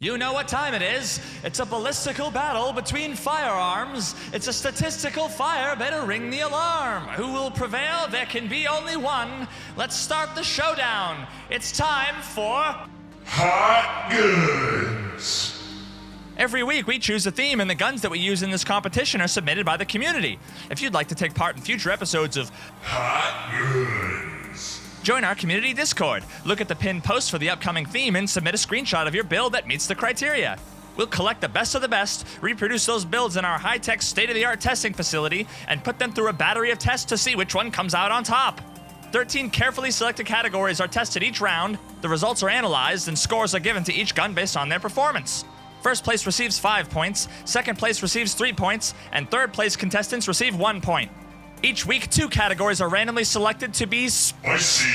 You know what time it is. It's a ballistical battle between firearms. It's a statistical fire. Better ring the alarm. Who will prevail? There can be only one. Let's start the showdown. It's time for Hot Goods. Every week we choose a theme, and the guns that we use in this competition are submitted by the community. If you'd like to take part in future episodes of Hot Goods, join our community Discord. Look at the pinned post for the upcoming theme and submit a screenshot of your build that meets the criteria. We'll collect the best of the best, reproduce those builds in our high-tech, state-of-the-art testing facility, and put them through a battery of tests to see which one comes out on top. 13 carefully selected categories are tested each round, the results are analyzed, and scores are given to each gun based on their performance. First place receives 5 points, second place receives 3 points, and third place contestants receive 1 point. Each week, 2 categories are randomly selected to be spicy,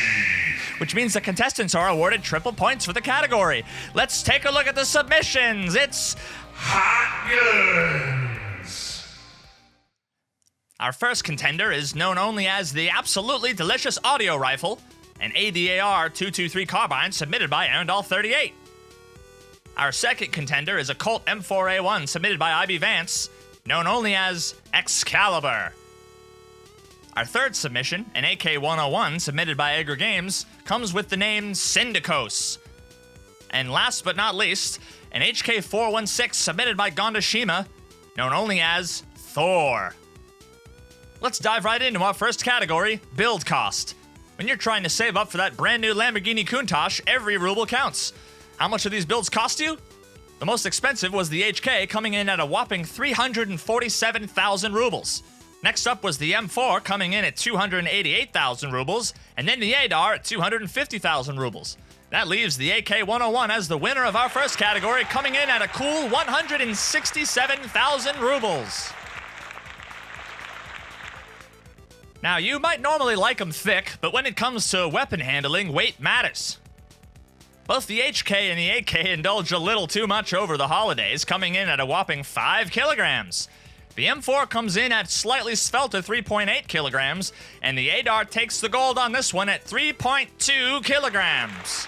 which means the contestants are awarded triple points for the category. Let's take a look at the submissions. It's Hot Goods. Our first contender is known only as the absolutely delicious audio rifle, an ADAR 223 carbine submitted by Arendal38. Our second contender is a Colt M4A1 submitted by IB Vance, known only as Excalibur. Our third submission, an AK-101 submitted by Edgar Games, comes with the name Syndicos. And last but not least, an HK-416 submitted by Gondashima, known only as Thor. Let's dive right into our first category, build cost. When you're trying to save up for that brand new Lamborghini Countach, every ruble counts. How much do these builds cost you? The most expensive was the HK, coming in at a whopping 347,000 rubles. Next up was the M4, coming in at 288,000 rubles, and then the ADAR at 250,000 rubles. That leaves the AK-101 as the winner of our first category, coming in at a cool 167,000 rubles. Now, you might normally like them thick, but when it comes to weapon handling, weight matters. Both the HK and the AK indulge a little too much over the holidays, coming in at a whopping 5 kilograms. The M4 comes in at slightly svelter 3.8 kilograms, and the ADAR takes the gold on this one at 3.2 kilograms.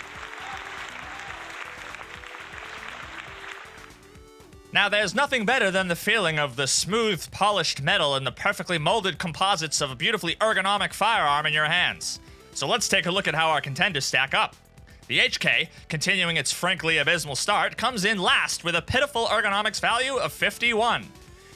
Now, there's nothing better than the feeling of the smooth, polished metal and the perfectly molded composites of a beautifully ergonomic firearm in your hands. So let's take a look at how our contenders stack up. The HK, continuing its frankly abysmal start, comes in last with a pitiful ergonomics value of 51.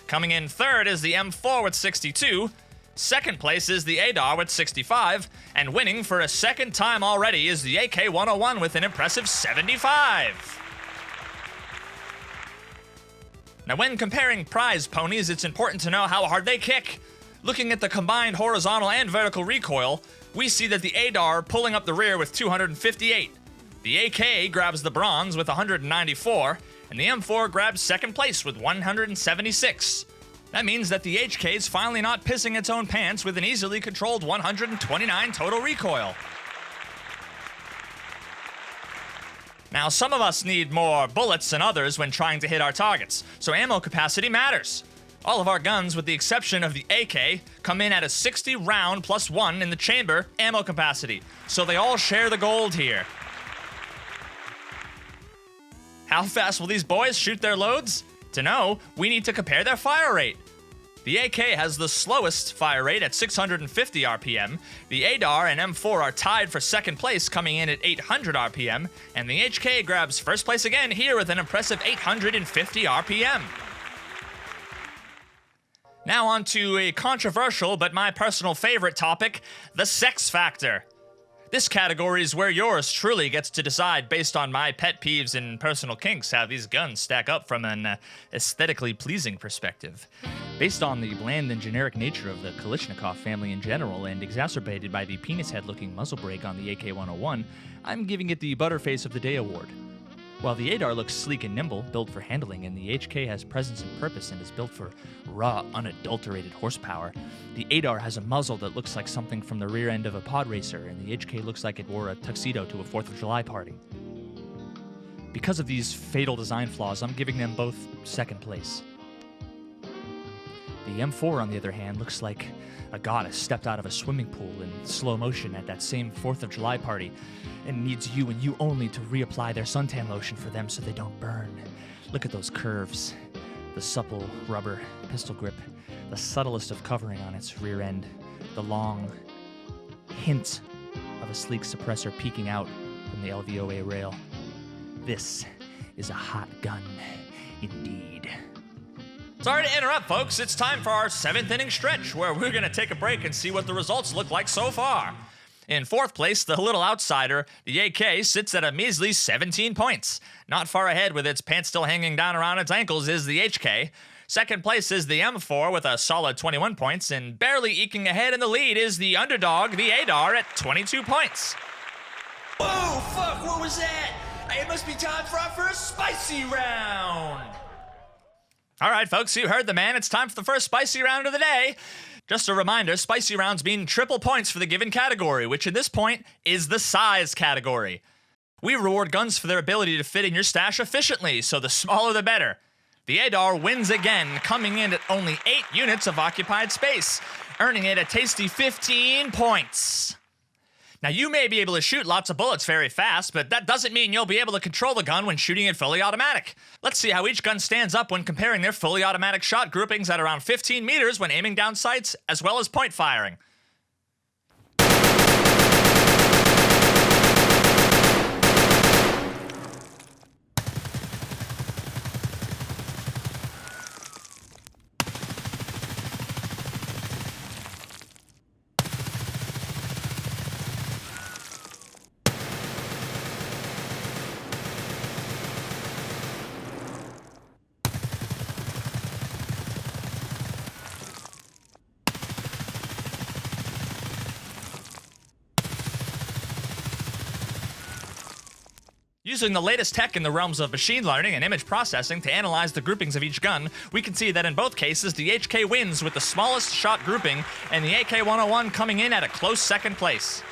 Coming in third is the M4 with 62, second place is the ADAR with 65, and winning for a second time already is the AK-101 with an impressive 75. Now, when comparing prize ponies, it's important to know how hard they kick. Looking at the combined horizontal and vertical recoil, we see that the ADAR pulling up the rear with 258. The AK grabs the bronze with 194, and the M4 grabs second place with 176. That means that the HK is finally not pissing its own pants with an easily controlled 129 total recoil. Now, some of us need more bullets than others when trying to hit our targets, so ammo capacity matters. All of our guns, with the exception of the AK, come in at a 60 round plus 1 in the chamber ammo capacity, so they all share the gold here. How fast will these boys shoot their loads? To know, we need to compare their fire rate. The AK has the slowest fire rate at 650 RPM, the ADAR and M4 are tied for second place, coming in at 800 RPM, and the HK grabs first place again here with an impressive 850 RPM. Now on to a controversial but my personal favorite topic, the sex factor. This category is where yours truly gets to decide, based on my pet peeves and personal kinks, how these guns stack up from an aesthetically pleasing perspective. Based on the bland and generic nature of the Kalashnikov family in general, and exacerbated by the penis head-looking muzzle brake on the AK-101, I'm giving it the Butterface of the Day award. While the ADAR looks sleek and nimble, built for handling, and the HK has presence and purpose and is built for raw, unadulterated horsepower, the ADAR has a muzzle that looks like something from the rear end of a pod racer, and the HK looks like it wore a tuxedo to a 4th of July party. Because of these fatal design flaws, I'm giving them both second place. The M4, on the other hand, looks like a goddess stepped out of a swimming pool in slow motion at that same 4th of July party and needs you and you only to reapply their suntan lotion for them so they don't burn. Look at those curves, the supple rubber pistol grip, the subtlest of covering on its rear end, the long hint of a sleek suppressor peeking out from the LVOA rail. This is a hot gun, indeed. Sorry to interrupt, folks. It's time for our 7th inning stretch, where we're going to take a break and see what the results look like so far. In 4th place, the little outsider, the AK, sits at a measly 17 points. Not far ahead, with its pants still hanging down around its ankles, is the HK. 2nd place is the M4 with a solid 21 points, and barely eking ahead in the lead is the underdog, the ADAR, at 22 points. Whoa, fuck, what was that? It must be time for our first spicy round. All right, folks, you heard the man. It's time for the first spicy round of the day. Just a reminder, spicy rounds mean triple points for the given category, which at this point is the size category. We reward guns for their ability to fit in your stash efficiently, so the smaller the better. The ADAR wins again, coming in at only 8 units of occupied space, earning it a tasty 15 points. Now, you may be able to shoot lots of bullets very fast, but that doesn't mean you'll be able to control the gun when shooting it fully automatic. Let's see how each gun stands up when comparing their fully automatic shot groupings at around 15 meters when aiming down sights, as well as point firing. Using the latest tech in the realms of machine learning and image processing to analyze the groupings of each gun, we can see that in both cases the HK wins with the smallest shot grouping and the AK-101 coming in at a close 2nd place.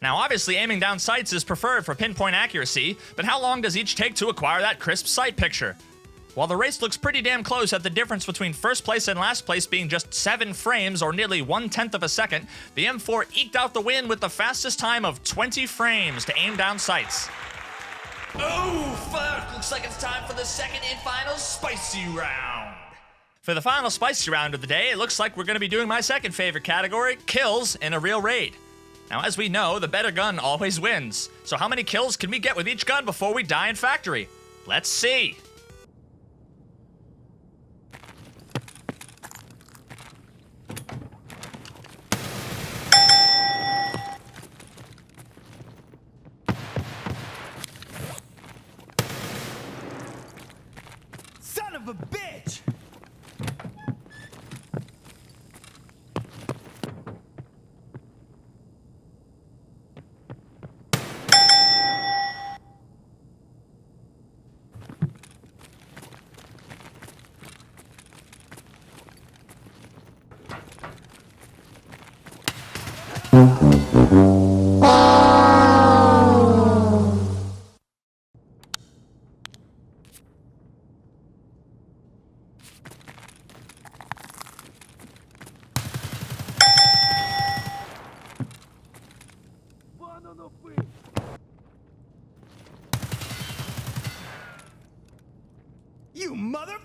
Now obviously aiming down sights is preferred for pinpoint accuracy, but how long does each take to acquire that crisp sight picture? While the race looks pretty damn close at the difference between 1st place and last place being just 7 frames or nearly 1/10 of a second, the M4 eked out the win with the fastest time of 20 frames to aim down sights. Oh, fuck, looks like it's time for the 2nd and final spicy round. For the final spicy round of the day, it looks like we're going to be doing my 2nd favorite category, kills in a real raid. Now, as we know, the better gun always wins. So how many kills can we get with each gun before we die in factory? Let's see. Son of a bitch! You mother...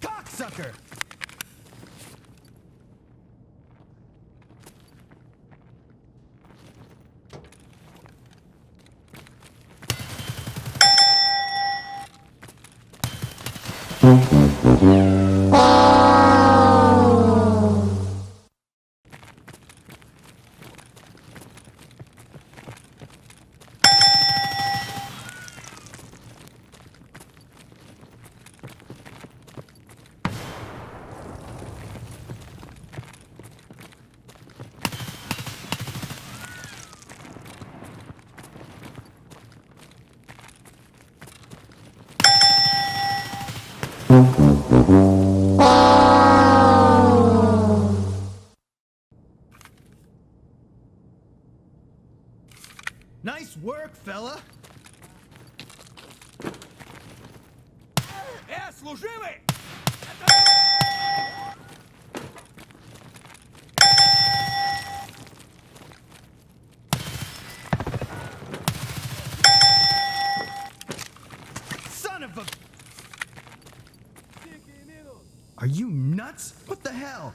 Cocksucker! Nice work, fella. Служивый! Son of a... Are you nuts? What the hell?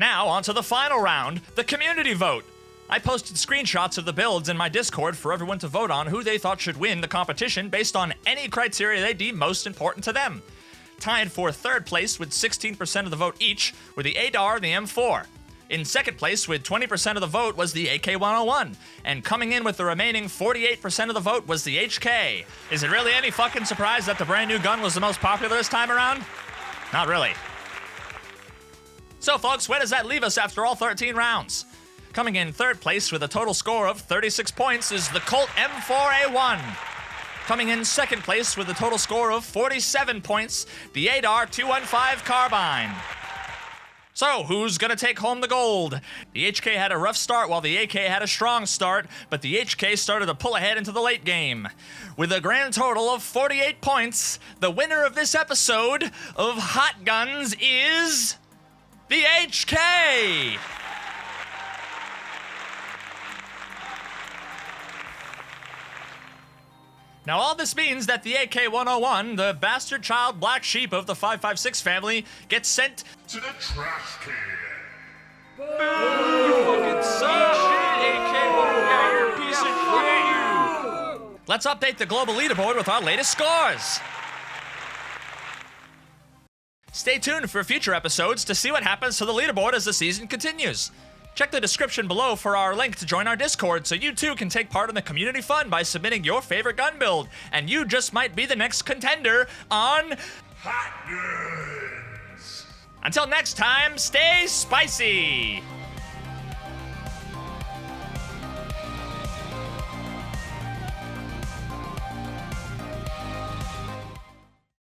Now, on to the final round, the community vote. I posted screenshots of the builds in my Discord for everyone to vote on who they thought should win the competition based on any criteria they deem most important to them. Tied for third place with 16% of the vote each were the ADAR and the M4. In second place with 20% of the vote was the AK-101, and coming in with the remaining 48% of the vote was the HK. Is it really any fucking surprise that the brand new gun was the most popular this time around? Not really. So folks, where does that leave us after all 13 rounds? Coming in third place with a total score of 36 points is the Colt M4A1. Coming in second place with a total score of 47 points, the ADAR 215 Carbine. So, who's gonna take home the gold? The HK had a rough start while the AK had a strong start, but the HK started to pull ahead into the late game. With a grand total of 48 points, the winner of this episode of Hot Guns is... the HK! Now all this means that the AK-101, the bastard child black sheep of the 5.56 family, gets sent To the trash can. You fucking suck shit, AK-101, you're a piece of shit, you! Let's update the global leaderboard with our latest scores. Stay tuned for future episodes to see what happens to the leaderboard as the season continues. Check the description below for our link to join our Discord so you too can take part in the community fun by submitting your favorite gun build, and you just might be the next contender on Hot Guns. Until next time, stay spicy!